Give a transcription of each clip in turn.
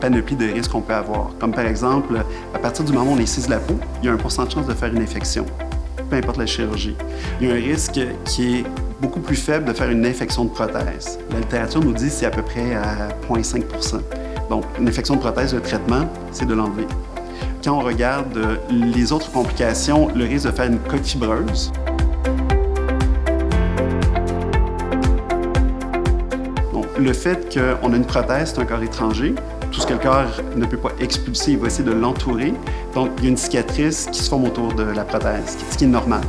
panoplie de risques qu'on peut avoir. Comme par exemple, à partir du moment où on incise la peau, il y a un pourcentage de chance de faire une infection, peu importe la chirurgie. Il y a un risque qui est beaucoup plus faible de faire une infection de prothèse. La littérature nous dit que c'est à peu près à 0,5 %. Donc, une infection de prothèse, le traitement, c'est de l'enlever. Quand on regarde les autres complications, le risque de faire une coque fibreuse. Donc, le fait qu'on a une prothèse, c'est un corps étranger. Tout ce que le corps ne peut pas expulser, il va essayer de l'entourer. Donc, il y a une cicatrice qui se forme autour de la prothèse, ce qui est normal.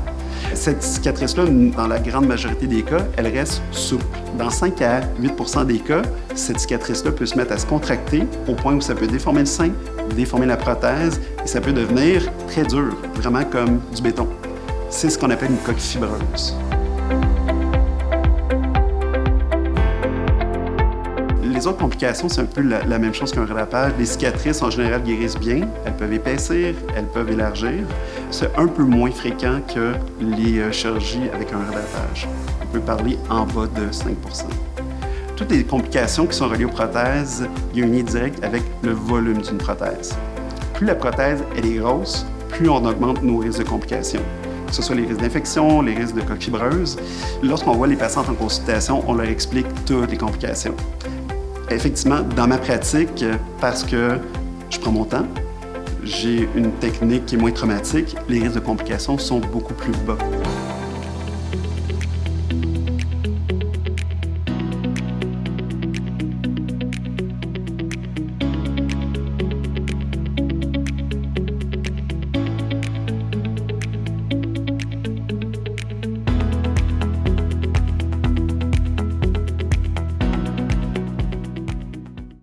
Cette cicatrice-là, dans la grande majorité des cas, elle reste souple. Dans 5 à 8 % des cas, cette cicatrice-là peut se mettre à se contracter au point où ça peut déformer le sein, déformer la prothèse, et ça peut devenir très dur, vraiment comme du béton. C'est ce qu'on appelle une coque fibreuse. Les autres complications, c'est un peu la même chose qu'un relapage. Les cicatrices, en général, guérissent bien. Elles peuvent épaissir, elles peuvent élargir. C'est un peu moins fréquent que les chirurgies avec un relapage. On peut parler en bas de 5 %. Toutes les complications qui sont reliées aux prothèses, il y a un lien direct avec le volume d'une prothèse. Plus la prothèse elle est grosse, plus on augmente nos risques de complications. Que ce soit les risques d'infection, les risques de coque fibreuse. Lorsqu'on voit les patientes en consultation, on leur explique toutes les complications. Effectivement, dans ma pratique, parce que je prends mon temps, j'ai une technique qui est moins traumatique, les risques de complications sont beaucoup plus bas.